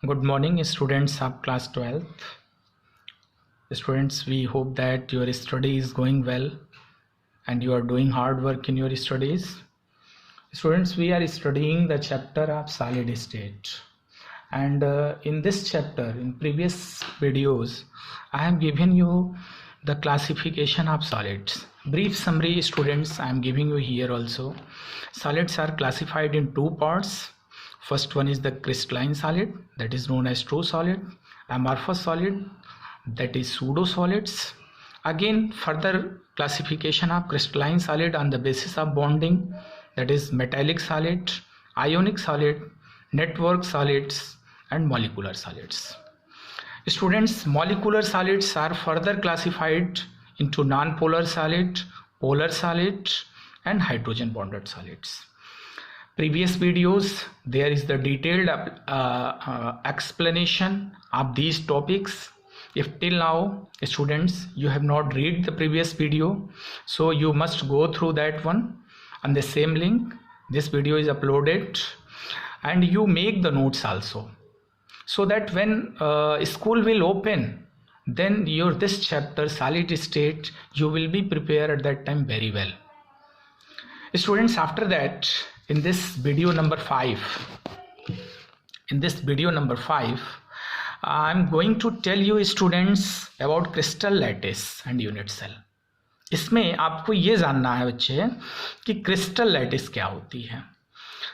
Good morning, students of class 12th. Students, we hope that your study is going well and you are doing hard work in your studies. Students, we are studying the chapter of solid state. And in this chapter, in previous videos, I have given you the classification of solids. Brief summary, students, I am giving you here also. Solids are classified in two parts. First one is the crystalline solid, that is known as true solid, amorphous solid, that is pseudo solids. Again, further classification of crystalline solid on the basis of bonding, that is metallic solid, ionic solid, network solids, and molecular solids. Students, molecular solids are further classified into non-polar solid, polar solid, and hydrogen bonded solids. Previous videos, there is the detailed explanation of these topics. If till now, students, you have not read the previous video, so you must go through that one on the same link. This video is uploaded, and you make the notes also, so that when school will open, then this chapter solid state, you will be prepared at that time very well. Students, after that, in this video number 5, I'm going to tell you students about crystal lattice and unit cell. इसमें आपको ये जानना है बच्चे कि crystal lattice क्या होती है.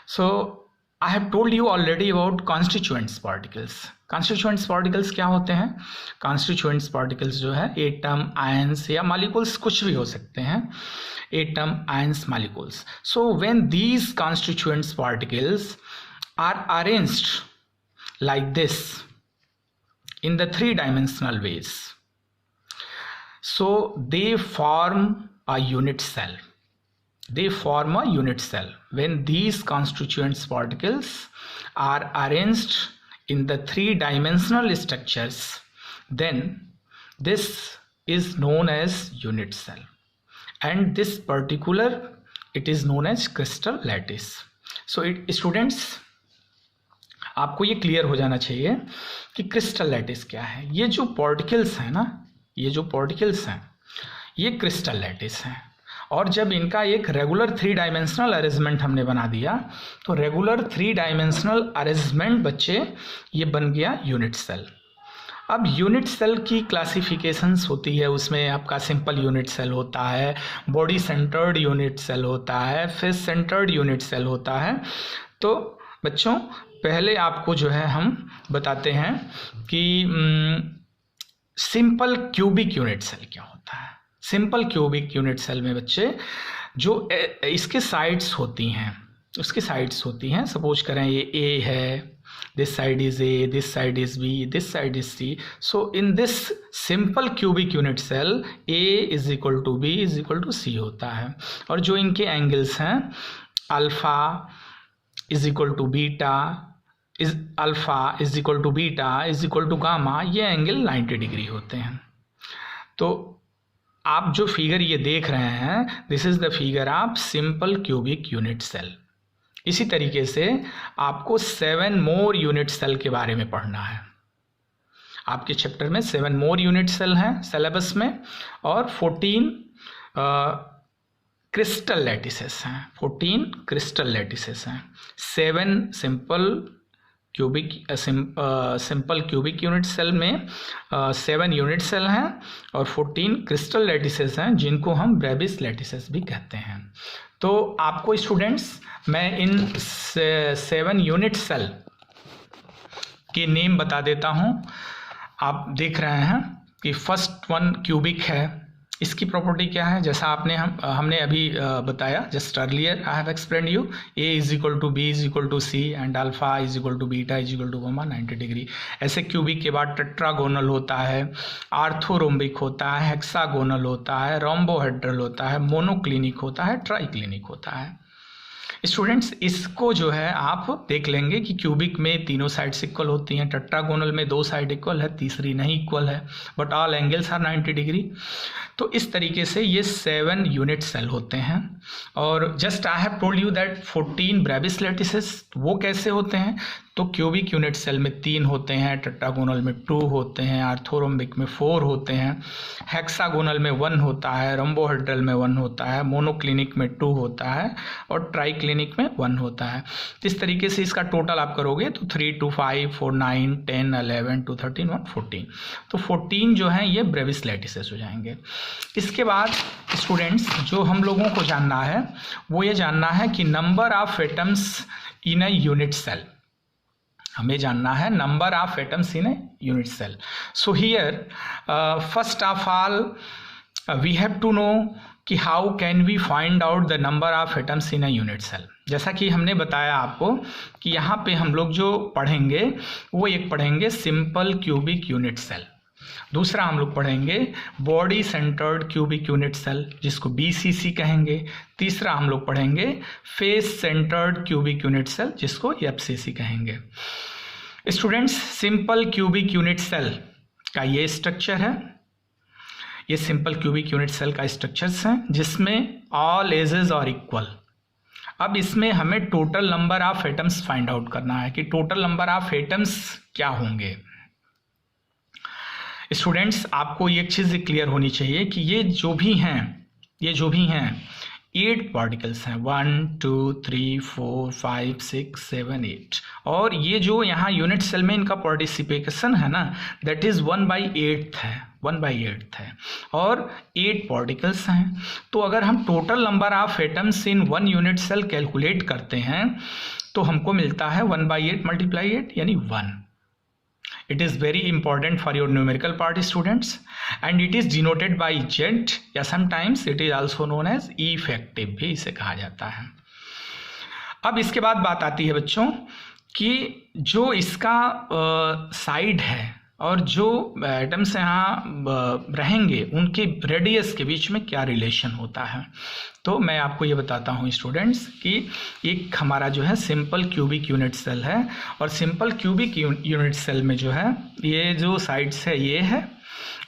So I have told you already about constituents particles. Constituents particles क्या होते हैं? कॉन्स्टिट्यूएंट्स पार्टिकल्स जो है एटम, आयंस या मॉलिक्यूल्स कुछ भी हो सकते हैं. Atom, ions, molecules. So when these constituents particles are arranged like this in the three-dimensional ways, so they form a unit cell. When these constituent particles are arranged in the three-dimensional structures, then this is known as unit cell, and this particular, it is known as crystal lattice. So students, आपको ये clear हो जाना चाहिए कि crystal lattice क्या है. ये जो पार्टिकल्स हैं ना, ये क्रिस्टल लैटिस हैं. और जब इनका एक रेगुलर थ्री डायमेंशनल अरेंजमेंट हमने बना दिया, तो रेगुलर थ्री डायमेंशनल अरेंजमेंट बच्चे ये बन गया यूनिट सेल. अब यूनिट सेल की क्लासिफिकेशंस होती है. उसमें आपका सिंपल यूनिट सेल होता है, बॉडी सेंटर्ड यूनिट सेल होता है, फेस सेंटर्ड यूनिट सेल होता है. तो बच्चों, पहले आपको जो है हम बताते हैं कि सिंपल क्यूबिक यूनिट सेल क्या होता है. सिंपल क्यूबिक यूनिट सेल में बच्चे जो इसके साइड्स होती हैं, सपोज करें ये ए है, this side is A, this side is B, this side is C. So in this simple cubic unit cell A is equal to B is equal to C होता है. और जो इनके एंगल्स हैं, alpha is equal to beta, alpha is equal to beta is equal to gamma, ये angle 90 degree होते हैं. तो आप जो फिगर ये देख रहे हैं, this is the figure of simple cubic unit cell. इसी तरीके से आपको 7 मोर यूनिट सेल के बारे में पढ़ना है. आपके चैप्टर में 7 मोर यूनिट सेल हैं सिलेबस में, और 14 क्रिस्टल लैटिसेस हैं. 14 क्रिस्टल लैटिसेस हैं. 7 सिंपल क्यूबिक यूनिट सेल में 7 यूनिट सेल हैं, और 14 क्रिस्टल लैटिसेस हैं, जिनको हम ब्रेविस लैटिसेस भी कहते हैं. तो आपको स्टूडेंट्स, मैं इन 7 यूनिट सेल के नेम बता देता हूं. आप देख रहे हैं कि फर्स्ट वन क्यूबिक है. इसकी प्रॉपर्टी क्या है? जैसा हमने अभी बताया, just earlier I have explained you, A is equal to B is equal to C and alpha is equal to beta is equal to gamma 90 degree. ऐसे क्यूबिक के बाद टेट्रागोनल होता है, आर्थोरोम्बिक होता है, हेक्सागोनल होता है, रोम्बोहेड्रल होता है, मोनोक्लिनिक होता है, ट्राइक्लिनिक होता है. स्टूडेंट्स, इसको जो है आप देख लेंगे कि क्यूबिक में तीनों साइड्स इक्वल होती हैं, टेट्रागोनल में 2 साइड इक्वल है, तीसरी नहीं इक्वल है, but all angles are 90 degree. तो तो इस तरीके से ये 7 यूनिट सेल होते हैं। और just I have told you that 14 Bravais lattices वो कैसे होते हैं, तो क्यूबिक यूनिट सेल में 3 होते हैं, टेट्रागोनल में 2 होते हैं, आर्थोरोम्बिक में 4 होते हैं, हेक्सागोनल में 1 होता है, रोम्बोहेड्रल में 1 होता है, मोनोक्लिनिक में 2 होता है और ट्राइक्लिनिक में 1 होता है। इस तरीके से इसका टोटल आप करोगे तो 3 2 5 4 9 10 11 2 13 1 14, तो 14 जो हैं ये ब्रेविस लैटिसेस हो जाएंगे। इसके बाद स्टूडेंट्स जो हम लोगों को जानना है वो ये जानना है कि number of atoms in a unit cell, हमें जानना है number of atoms in a unit cell. So here first of all we have to know कि how can we find out the number of atoms in a unit cell. जैसा कि हमने बताया आपको कि यहाँ पे हम लोग जो पढ़ेंगे वो एक पढ़ेंगे सिंपल क्यूबिक यूनिट सेल, दूसरा हम लोग पढ़ेंगे body centred cubic unit cell जिसको BCC कहेंगे, तीसरा हम लोग पढ़ेंगे face centred cubic unit cell जिसको FCC कहेंगे। Students simple cubic unit cell का ये स्ट्रक्चर है, ये सिंपल क्यूबिक यूनिट सेल का स्ट्रक्चर्स है जिसमें ऑल एजेस आर इक्वल। अब इसमें हमें total number of atoms find out करना है कि टोटल नंबर ऑफ एटम्स क्या होंगे। स्टूडेंट्स आपको ये चीज़ क्लियर होनी चाहिए कि ये जो भी हैं 8 पार्टिकल्स हैं, 1 2 3 4 5 6 7 8, और ये जो यहाँ यूनिट सेल में इनका पार्टिसिपेशन है ना दैट इज़ 1/8 है, 1/8 है और 8 पार्टिकल्स हैं। तो अगर हम total number of atoms in 1 unit cell calculate करते हैं तो हमको मिलता है 1/8 × 8 यानी 1। It is very important for your numerical part students and it is denoted by Z या sometimes it is also known as effective भी इसे कहा जाता है। अब इसके बाद बात आती है बच्चों कि जो इसका साइड है और जो एटम्स यहाँ रहेंगे उनके रेडियस के बीच में क्या रिलेशन होता है। तो मैं आपको ये बताता हूँ स्टूडेंट्स कि एक हमारा जो है सिंपल क्यूबिक यूनिट सेल है और सिंपल क्यूबिक यूनिट सेल में जो है ये जो साइड्स है ये है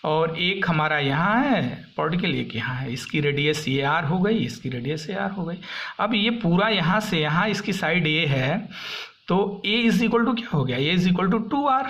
और एक हमारा यहाँ है पार्टिकल, एक यहाँ है, इसकी रेडियस ये आर हो गई, इसकी रेडियस ये आर हो गई। अब ये पूरा यहाँ से यहाँ इसकी साइड ए है तो ए इज इक्वल टू क्या हो गया, ए इज इक्वल टू 2r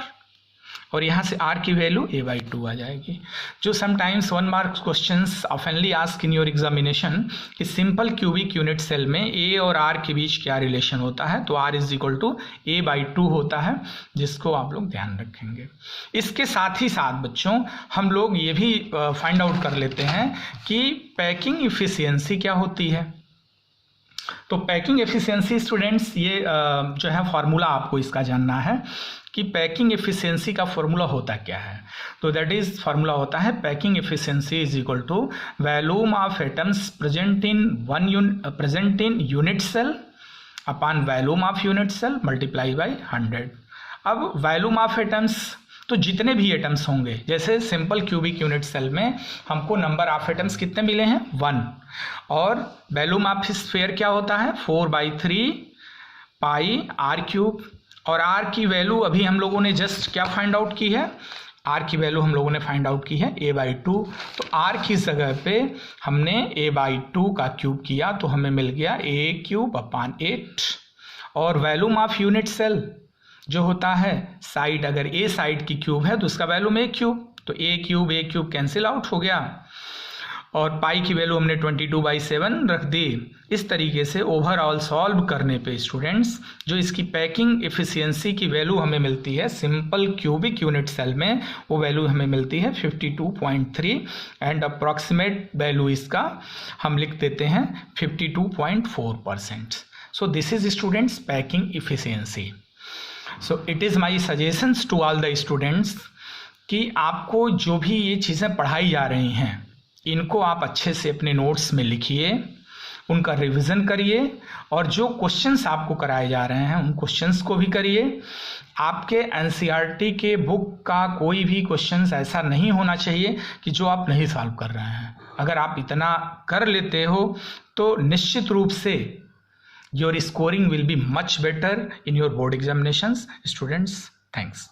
और यहाँ से r की वैल्यू a/2 आ जाएगी। जो sometimes 1 marks questions ऑफनली ask in your examination कि सिंपल क्यूबिक यूनिट सेल में a और r के बीच क्या रिलेशन होता है, तो r is equal to a/2 होता है, जिसको आप लोग ध्यान रखेंगे। इसके साथ ही साथ बच्चों हम लोग ये भी फाइंड आउट कर लेते हैं कि पैकिंग इफिशियंसी क्या होती है। तो पैकिंग एफिशिएंसी स्टूडेंट्स ये जो है फार्मूला आपको इसका जानना है कि पैकिंग एफिशिएंसी का फार्मूला होता क्या है। तो दैट इज फार्मूला होता है packing efficiency is equal to volume of atoms present in unit cell upon volume of unit cell multiply by 100। अब वॉल्यूम ऑफ एटम्स तो जितने भी एटम्स होंगे, जैसे सिंपल क्यूबिक यूनिट सेल में हमको नंबर ऑफ एटम्स कितने मिले हैं 1 और वॉल्यूम ऑफ स्फीयर क्या होता है 4/3 पाई r³ और r की वैल्यू अभी हम लोगों ने जस्ट क्या फाइंड आउट की है, r की वैल्यू हम लोगों ने फाइंड आउट की है a/2। तो r की जगह पे हमने a/2 का क्यूब किया तो हमें मिल गया a³/8 और वॉल्यूम ऑफ यूनिट सेल जो होता है साइड, अगर ए साइड की क्यूब है तो उसका वैल्यू में a³ तो a³ कैंसिल आउट हो गया और पाई की वैल्यू हमने 22/7 रख दी। इस तरीके से ओवरऑल सॉल्व करने पे स्टूडेंट्स जो इसकी पैकिंग एफिशिएंसी की वैल्यू हमें मिलती है सिंपल क्यूबिक यूनिट सेल में, वो वैल्यू हमें मिलती है 52.3 एंड अप्रॉक्सीमेट वैल्यू इसका हम लिख देते हैं 52.4%। So this is students packing efficiency. So it is my suggestions to all the students कि आपको जो भी ये चीज़ें पढ़ाई जा रही हैं इनको आप अच्छे से अपने नोट्स में लिखिए, उनका रिवीजन करिए और जो क्वेश्चंस आपको कराए जा रहे हैं उन क्वेश्चंस को भी करिए। आपके एनसीईआरटी के बुक का कोई भी क्वेश्चंस ऐसा नहीं होना चाहिए कि जो आप नहीं सॉल्व कर रहे हैं। अगर आप इतना कर लेते हो तो निश्चित रूप से your scoring will be much better in your board examinations students. Thanks.